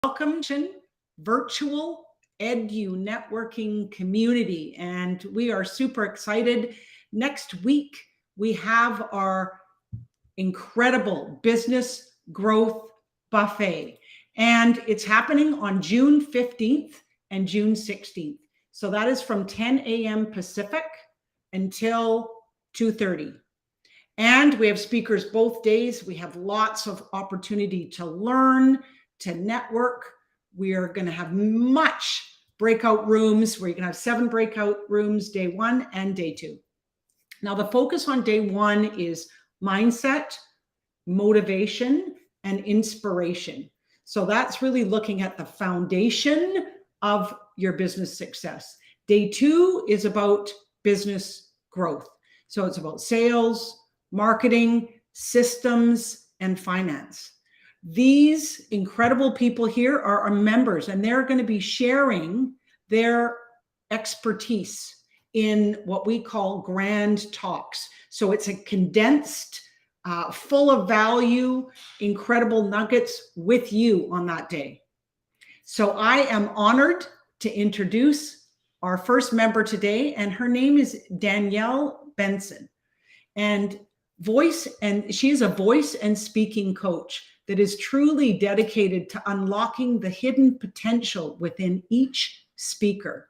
Welcome to virtual EDUnetworking community. And we are super excited. Next week, we have our incredible business growth buffet. And it's happening on June 15th and June 16th. So that is from 10 a.m. Pacific until 2:30. And we have speakers both days. We have lots of opportunity to learn, to network. We are going to have much breakout rooms where you can have 7 breakout rooms day 1 and day 2. Now, the focus on day 1 is mindset, motivation, and inspiration. So that's really looking at the foundation of your business success. Day 2 is about business growth. So it's about sales, marketing, systems, and finance. These incredible people here are our members, and they're going to be sharing their expertise in what we call grand talks. So it's a condensed, full of value, incredible nuggets with you on that day. So I am honored to introduce our first member today, and her name is Danielle Benson. And she is a voice and speaking coach that is truly dedicated to unlocking the hidden potential within each speaker.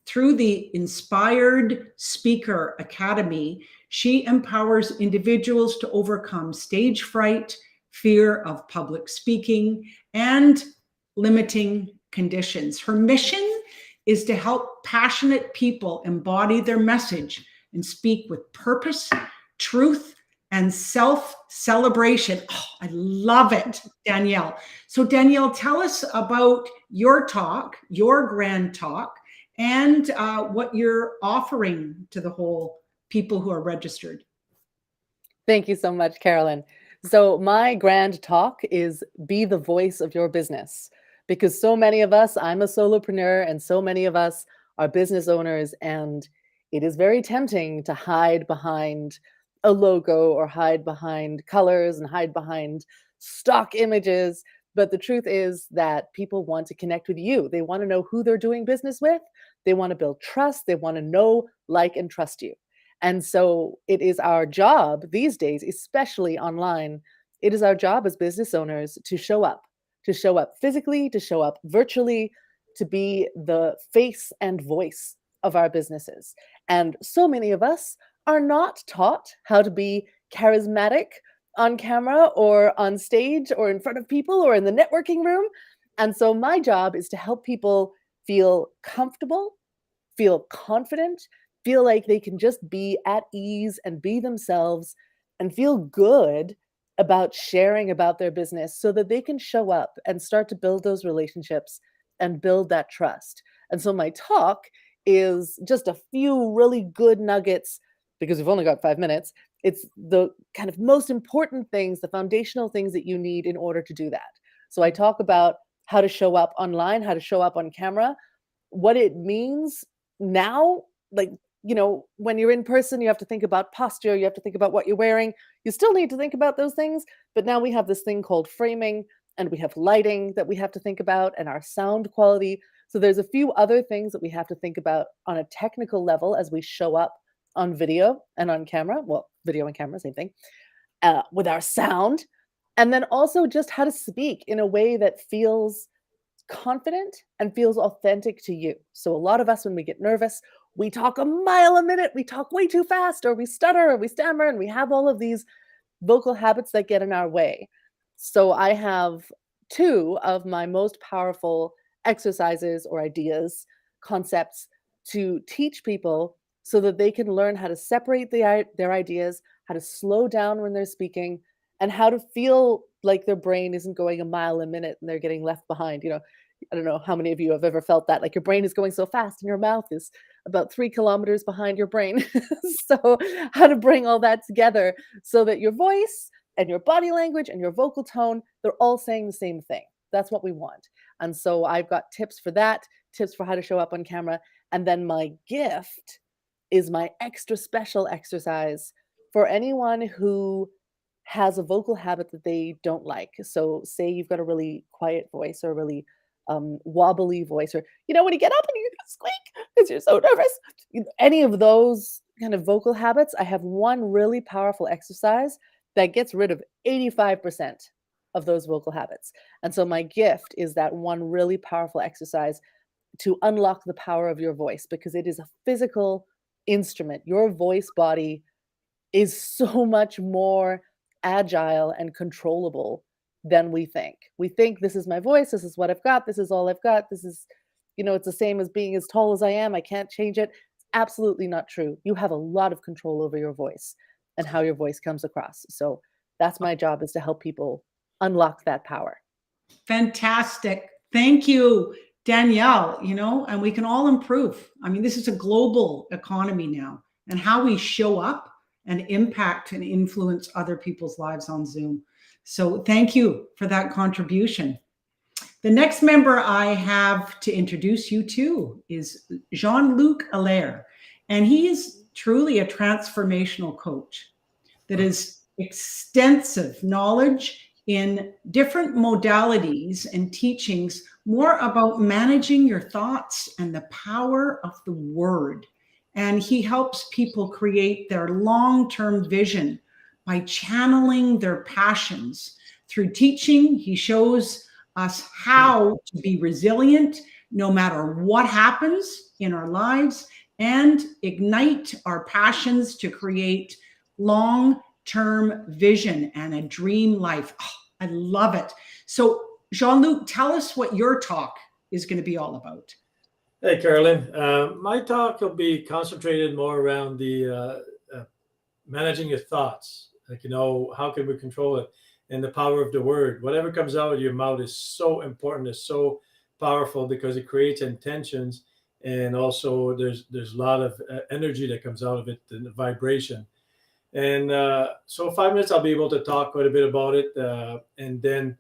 Through the Inspired Speaker Academy, she empowers individuals to overcome stage fright, fear of public speaking, and limiting conditions. Her mission is to help passionate people embody their message and speak with purpose, truth, and self-celebration. Oh, I love it, Danielle. So Danielle, tell us about your talk, your grand talk, and what you're offering to the whole people who are registered. Thank you so much, Carolyn. So my grand talk is be the voice of your business, because so many of us, I'm a solopreneur, and so many of us are business owners, and it is very tempting to hide behind a logo or hide behind colors and hide behind stock images. But the truth is that people want to connect with you. They want to know who they're doing business with. They want to build trust. They want to know, like, and trust you. And so it is our job these days, especially online, it is our job as business owners to show up physically, to show up virtually, to be the face and voice of our businesses. And so many of us are not taught how to be charismatic on camera or on stage or in front of people or in the networking room. And so my job is to help people feel comfortable, feel confident, feel like they can just be at ease and be themselves and feel good about sharing about their business so that they can show up and start to build those relationships and build that trust. And so my talk is just a few really good nuggets, because we've only got 5 minutes. It's the kind of most important things, the foundational things that you need in order to do that. So I talk about how to show up online, how to show up on camera, what it means now. Like, when you're in person, you have to think about posture, you have to think about what you're wearing. You still need to think about those things, but now we have this thing called framing, and we have lighting that we have to think about, and our sound quality. So there's a few other things that we have to think about on a technical level as we show up on video and on camera. Well, video and camera, same thing, with our sound. And then also just how to speak in a way that feels confident and feels authentic to you. So a lot of us, when we get nervous, we talk a mile a minute, we talk way too fast, or we stutter, or we stammer, and we have all of these vocal habits that get in our way. So I have 2 of my most powerful exercises or ideas, concepts to teach people so that they can learn how to separate their ideas, how to slow down when they're speaking, and how to feel like their brain isn't going a mile a minute and they're getting left behind. I don't know how many of you have ever felt that, like your brain is going so fast and your mouth is about 3 kilometers behind your brain. So how to bring all that together so that your voice and your body language and your vocal tone, they're all saying the same thing. That's what we want. And so I've got tips for that, tips for how to show up on camera. And then my gift is my extra special exercise for anyone who has a vocal habit that they don't like. So say you've got a really quiet voice or a really wobbly voice, or when you get up and you squeak because you're so nervous. Any of those kind of vocal habits, I have one really powerful exercise that gets rid of 85% of those vocal habits. And so my gift is that one really powerful exercise to unlock the power of your voice, because it is a physical instrument. Your voice body is so much more agile and controllable than we think. We think, this is my voice, this is what I've got, this is all I've got, this is, it's the same as being as tall as I am, I can't change it. It's absolutely not true. You have a lot of control over your voice and how your voice comes across. So that's my job, is to help people unlock that power. Fantastic. Thank you, Danielle. And we can all improve. I mean, this is a global economy now, and how we show up and impact and influence other people's lives on Zoom. So thank you for that contribution. The next member I have to introduce you to is Jean-Luc Allaire, and he is truly a transformational coach that has extensive knowledge in different modalities and teachings, more about managing your thoughts and the power of the word. And he helps people create their long-term vision by channeling their passions. Through teaching, he shows us how to be resilient no matter what happens in our lives, and ignite our passions to create long-term vision and a dream life. Oh, I love it. So Jean-Luc, tell us what your talk is going to be all about. Hey, Carolyn. My talk will be concentrated more around the managing your thoughts. Like, how can we control it? And the power of the word. Whatever comes out of your mouth is so important, is so powerful, because it creates intentions. And also there's a lot of energy that comes out of it, and the vibration. And so 5 minutes, I'll be able to talk quite a bit about it, and then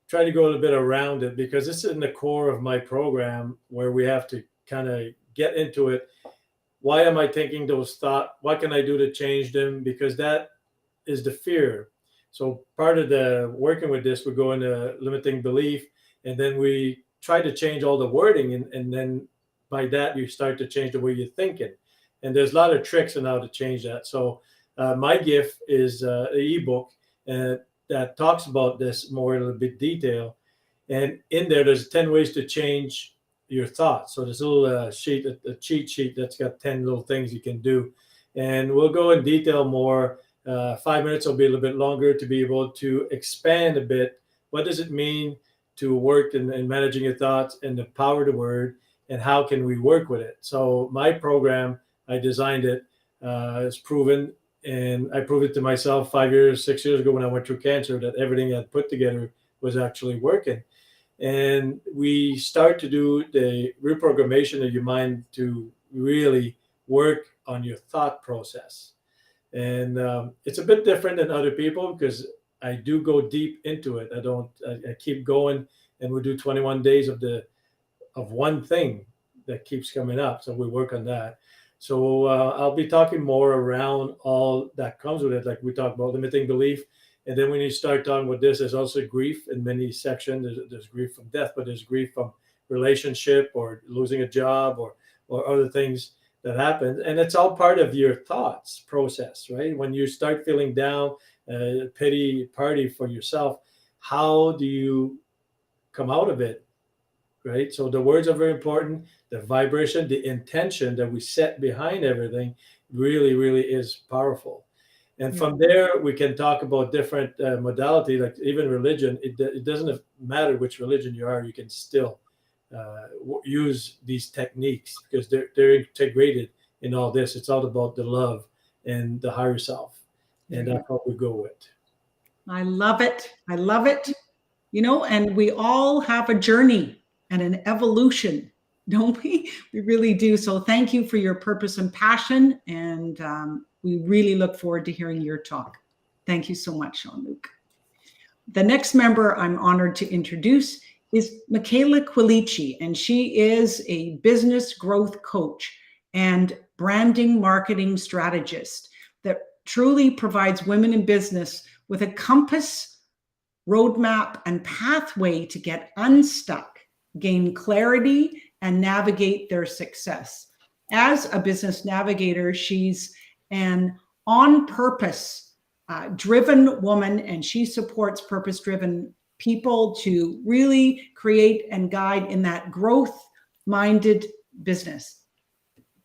try to go a little bit around it, because this is in the core of my program, where we have to kind of get into it. Why am I thinking those thoughts? What can I do to change them? Because that is the fear. So part of the working with this, we go into limiting belief, and then we try to change all the wording. And then by that, you start to change the way you're thinking. And there's a lot of tricks on how to change that. So my gift is an ebook that talks about this more in a little bit detail. And in there's 10 ways to change your thoughts. So there's a little sheet, a cheat sheet that's got 10 little things you can do. And we'll go in detail more. 5 minutes will be a little bit longer to be able to expand a bit. What does it mean to work in managing your thoughts and the power of the word, and how can we work with it? So my program, I designed it, it's proven, and I proved it to myself 6 years ago when I went through cancer, that everything I put together was actually working. And we start to do the reprogrammation of your mind to really work on your thought process. And it's a bit different than other people, because I do go deep into it. I keep going, and we do 21 days of one thing that keeps coming up. So we work on that. So I'll be talking more around all that comes with it. Like we talked about limiting belief. And then when you start talking about this, there's also grief in many sections. There's grief from death, but there's grief from relationship or losing a job or other things that happen. And it's all part of your thoughts process, right? When you start feeling down, pity party for yourself, how do you come out of it, right? So the words are very important. The vibration, the intention that we set behind everything really, really is powerful. And from there, we can talk about different modality, like even religion. It doesn't matter which religion you are, you can still use these techniques, because they're integrated in all this. It's all about the love and the higher self. And that's what we go with. I love it. I love it. And we all have a journey and an evolution, don't we? We really do. So thank you for your purpose and passion. And we really look forward to hearing your talk. Thank you so much, Jean-Luc. The next member I'm honored to introduce is Michaela Quilici, and she is a business growth coach and branding marketing strategist that truly provides women in business with a compass, roadmap, and pathway to get unstuck, gain clarity, and navigate their success. As a business navigator, she's an on-purpose driven woman, and she supports purpose-driven people to really create and guide in that growth-minded business,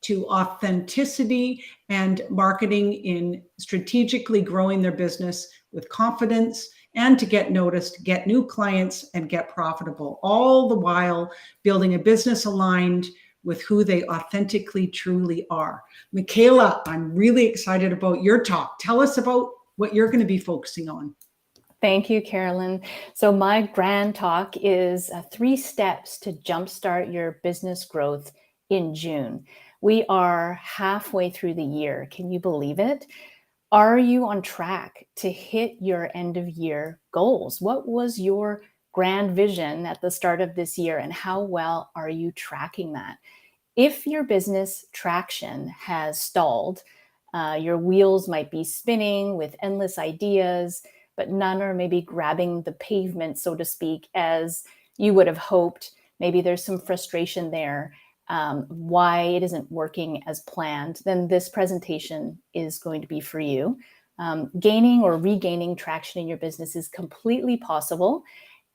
to authenticity and marketing in strategically growing their business with confidence, and to get noticed, get new clients, and get profitable, all the while building a business aligned with who they authentically truly are. Michaela, I'm really excited about your talk. Tell us about what you're going to be focusing on. Thank you, Carolyn. So my grand talk is 3 steps to jumpstart your business growth in June. We are halfway through the year. Can you believe it? Are you on track to hit your end of year goals? What was your grand vision at the start of this year, and how well are you tracking that? If your business traction has stalled, your wheels might be spinning with endless ideas, but none are maybe grabbing the pavement, so to speak, as you would have hoped. Maybe there's some frustration there, why it isn't working as planned, then this presentation is going to be for you. Gaining or regaining traction in your business is completely possible.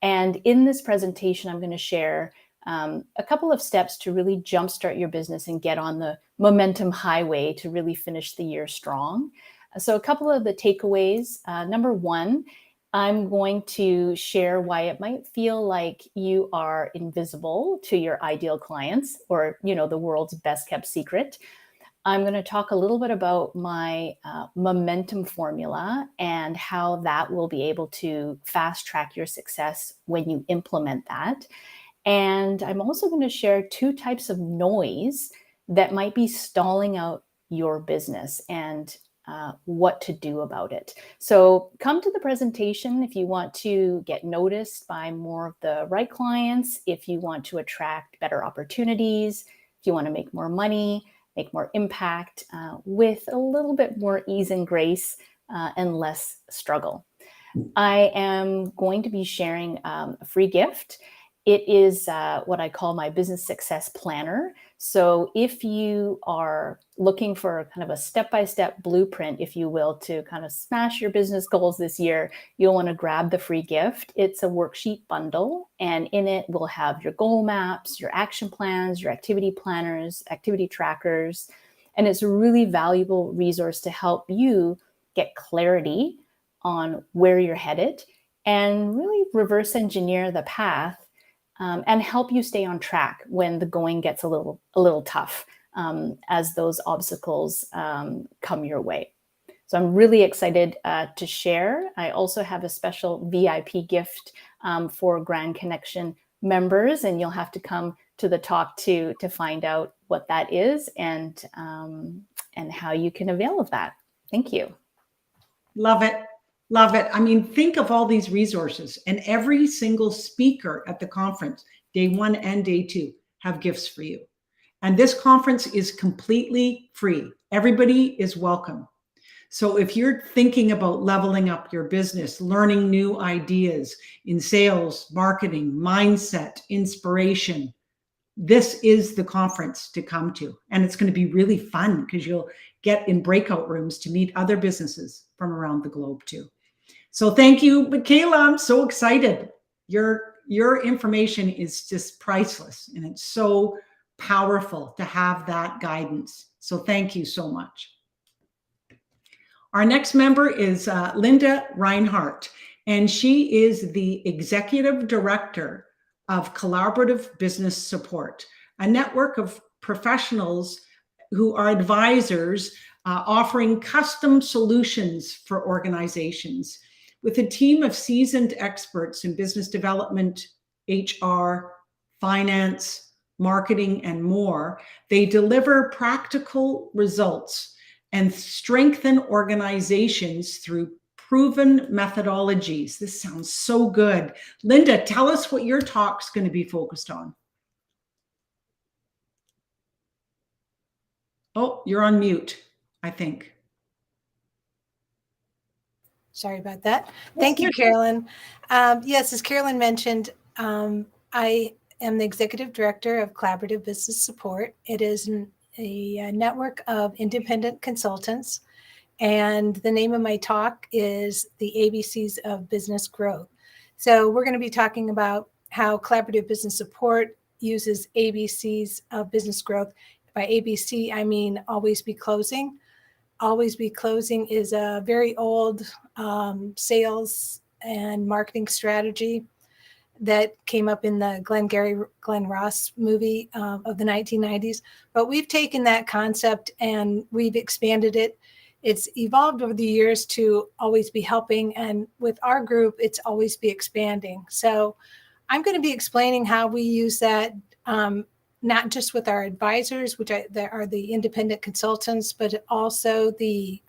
And in this presentation, I'm going to share a couple of steps to really jumpstart your business and get on the momentum highway to really finish the year strong. So a couple of the takeaways. Number 1, I'm going to share why it might feel like you are invisible to your ideal clients, or, the world's best kept secret. I'm going to talk a little bit about my momentum formula and how that will be able to fast track your success when you implement that. And I'm also going to share 2 types of noise that might be stalling out your business and what to do about it. So come to the presentation if you want to get noticed by more of the right clients, if you want to attract better opportunities, if you want to make more money, make more impact with a little bit more ease and grace and less struggle. I am going to be sharing a free gift. It is what I call my business success planner. So if you are looking for kind of a step-by-step blueprint, if you will, to kind of smash your business goals this year, you'll want to grab the free gift. It's a worksheet bundle, and in it we'll have your goal maps, your action plans, your activity planners, activity trackers, and it's a really valuable resource to help you get clarity on where you're headed and really reverse engineer the path and help you stay on track when the going gets a little tough as those obstacles come your way. So I'm really excited to share. I also have a special VIP gift for Grand Connection members, and you'll have to come to the talk to find out what that is and how you can avail of that. Thank you. Love it. Love it. I mean, think of all these resources, and every single speaker at the conference, day 1 and day 2, have gifts for you. And this conference is completely free. Everybody is welcome. So if you're thinking about leveling up your business, learning new ideas in sales, marketing, mindset, inspiration, this is the conference to come to. And it's going to be really fun because you'll get in breakout rooms to meet other businesses from around the globe too. So thank you, Michaela. I'm so excited. Your information is just priceless, and it's so powerful to have that guidance. So thank you so much. Our next member is Linda Reinhardt, and she is the Executive Director of Collaborative Business Support, a network of professionals who are advisors offering custom solutions for organizations. With a team of seasoned experts in business development, HR, finance, marketing, and more, they deliver practical results and strengthen organizations through proven methodologies. This sounds so good. Linda, tell us what your talk's going to be focused on. Oh, you're on mute, I think. Sorry about that. Thank you, Carolyn. Yes, as Carolyn mentioned, I am the executive director of Collaborative Business Support. It is a network of independent consultants. And the name of my talk is the ABCs of Business Growth. So we're going to be talking about how Collaborative Business Support uses ABCs of business growth. By ABC, I mean always be closing. Always be closing is a very old sales and marketing strategy that came up in the Glenn Ross movie of the 1990s. But we've taken that concept and we've expanded it. It's evolved over the years to always be helping. And with our group, it's always be expanding. So I'm going to be explaining how we use that, not just with our advisors, which that are the independent consultants, but also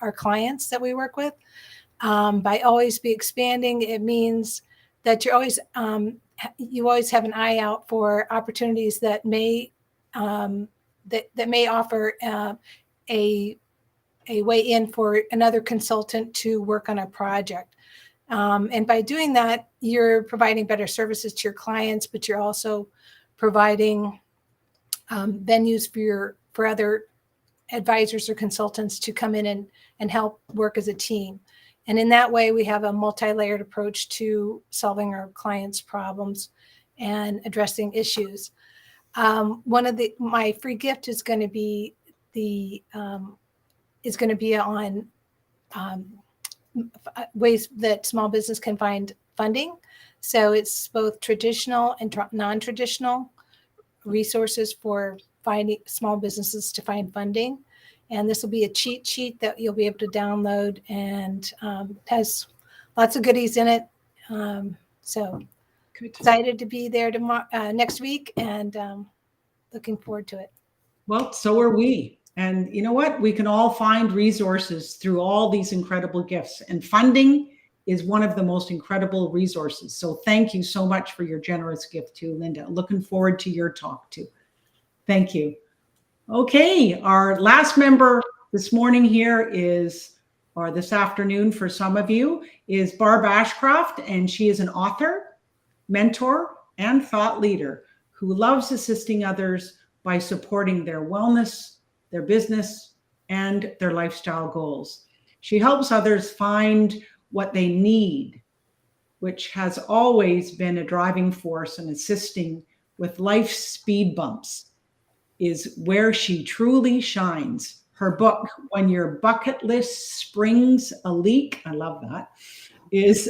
our clients that we work with. By always be expanding, it means that you're always you always have an eye out for opportunities that may that may offer a way in for another consultant to work on a project. And by doing that, you're providing better services to your clients, but you're also providing venues for other advisors or consultants to come in and help work as a team. And in that way, we have a multi-layered approach to solving our clients' problems and addressing issues. My free gift is going to be on ways that small business can find funding. So it's both traditional and non-traditional resources for finding small businesses to find funding. And this will be a cheat sheet that you'll be able to download, and has lots of goodies in it. So excited to be there next week, and looking forward to it. Well, so are we. And you know what? We can all find resources through all these incredible gifts. And funding is one of the most incredible resources. So thank you so much for your generous gift too, Linda. Looking forward to your talk too. Thank you. Okay, our last member this morning here is, or this afternoon for some of you, is Barb Ashcroft, and she is an author, mentor, and thought leader who loves assisting others by supporting their wellness, their business, and their lifestyle goals. She helps others find what they need, which has always been a driving force in assisting with life's speed bumps, is where she truly shines. Her book, When Your Bucket List Springs a Leak, I love that, is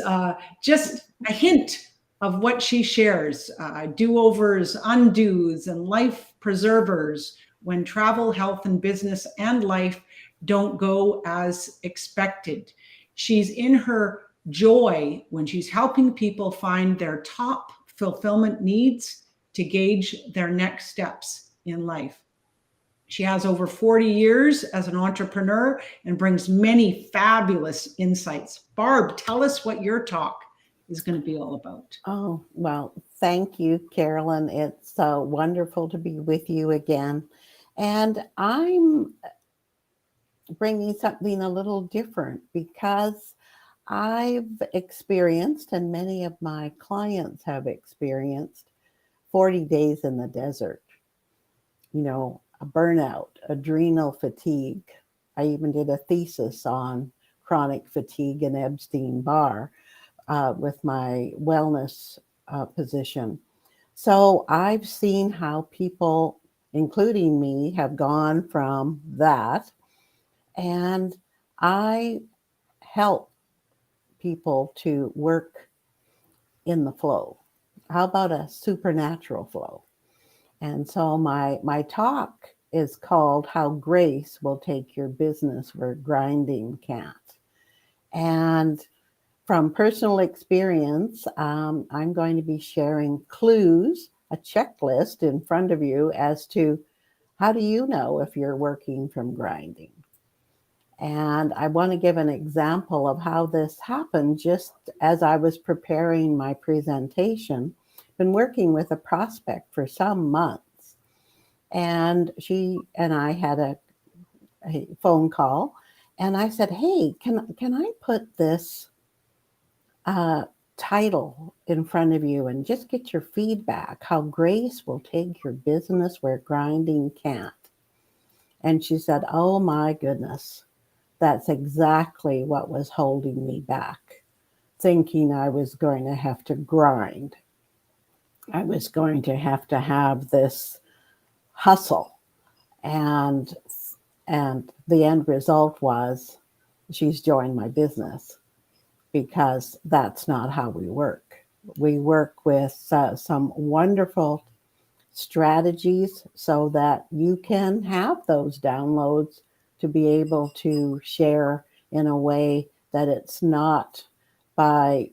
just a hint of what she shares, do-overs, undos, and life preservers when travel, health, and business and life don't go as expected. She's in her joy when she's helping people find their top fulfillment needs to gauge their next steps in life. She has over 40 years as an entrepreneur and brings many fabulous insights. Barb, tell us what your talk is going to be all about. Oh, well, thank you, Carolyn. It's wonderful to be with you again. And I'm bringing something a little different because I've experienced, and many of my clients have experienced, 40 days in the desert. You know, a burnout, adrenal fatigue. I even did a thesis on chronic fatigue and Epstein-Barr with my wellness position. So I've seen how people, including me, have gone from that. And I help people to work in the flow. How about a supernatural flow? And so my talk is called How Grace Will Take Your Business Where Grinding Can't. And from personal experience, I'm going to be sharing clues, a checklist in front of you as to how do you know if you're working from grinding. And I want to give an example of how this happened just as I was preparing my presentation. Been working with a prospect for some months, and she and I had a phone call, and I said, hey, can I put this title in front of you and just get your feedback, how grace will take your business where grinding can't. And she said, oh my goodness, that's exactly what was holding me back, thinking I was going to have to grind. I was going to have this hustle. And the end result was she's joined my business, because that's not how we work. We work with some wonderful strategies so that you can have those downloads to be able to share in a way that it's not by,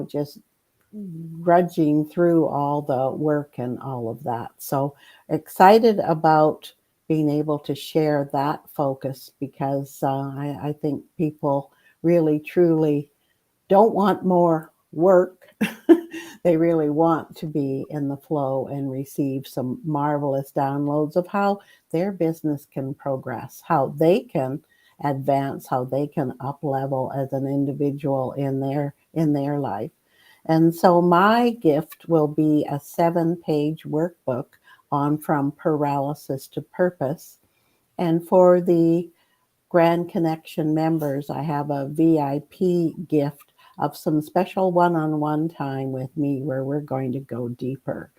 just grudging through all the work and all of that. So excited about being able to share that focus, because I think people really, truly don't want more work. They really want to be in the flow and receive some marvelous downloads of how their business can progress, how they can advance, how they can up level as an individual in their life. And so my gift will be a 7-page workbook on From Paralysis to Purpose. And for the Grand Connection members, I have a VIP gift of some special one-on-one time with me where we're going to go deeper.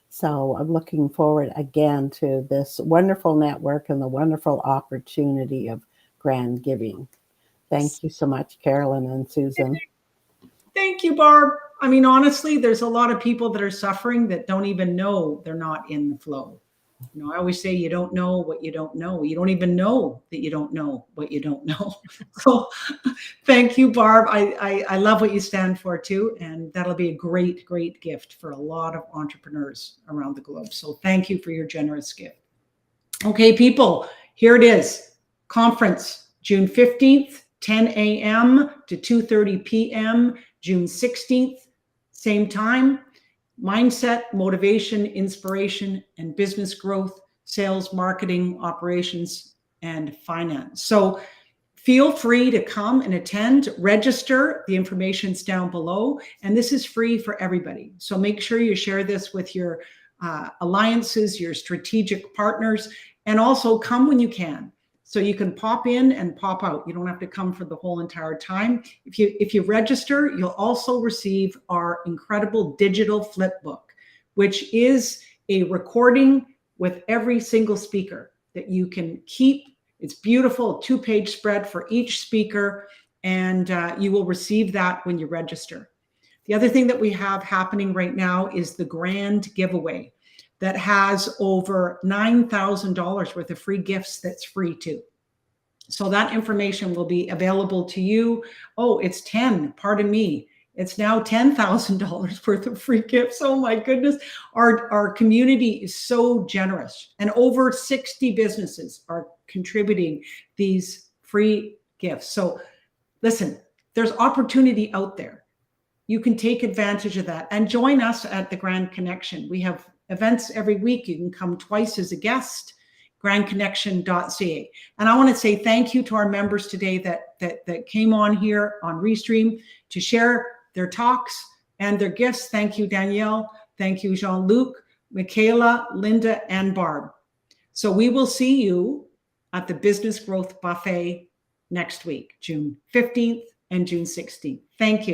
So I'm looking forward again to this wonderful network and the wonderful opportunity of grand giving. Thank you so much, Carolyn and Susan. Thank you, Barb. I mean, honestly, there's a lot of people that are suffering that don't even know they're not in the flow. I always say you don't know what you don't know. You don't even know that you don't know what you don't know. So thank you, Barb. I love what you stand for too. And that'll be a great, great gift for a lot of entrepreneurs around the globe. So thank you for your generous gift. Okay, people, here it is. Conference, June 15th, 10 a.m. to 2:30 p.m., June 16th, same time. Mindset, motivation, inspiration, and business growth, sales, marketing, operations, and finance. So feel free to come and attend, register. The information's down below, and this is free for everybody. So make sure you share this with your alliances, your strategic partners, and also come when you can. So you can pop in and pop out. You don't have to come for the whole entire time. If you register, you'll also receive our incredible digital flip book, which is a recording with every single speaker that you can keep. It's beautiful, a 2-page spread for each speaker, and you will receive that when you register. The other thing that we have happening right now is the grand giveaway that has over $9,000 worth of free gifts that's free too. So that information will be available to you. Oh, it's 10, pardon me. It's now $10,000 worth of free gifts. Oh my goodness. Our community is so generous, and over 60 businesses are contributing these free gifts. So listen, there's opportunity out there. You can take advantage of that and join us at the Grand Connection. We have events every week. You can come twice as a guest, grandconnection.ca. And I want to say thank you to our members today that came on here on Restream to share their talks and their gifts. Thank you, Danielle. Thank you, Jean-Luc, Michaela, Linda, and Barb. So we will see you at the Business Growth Buffet next week, June 15th and June 16th. Thank you.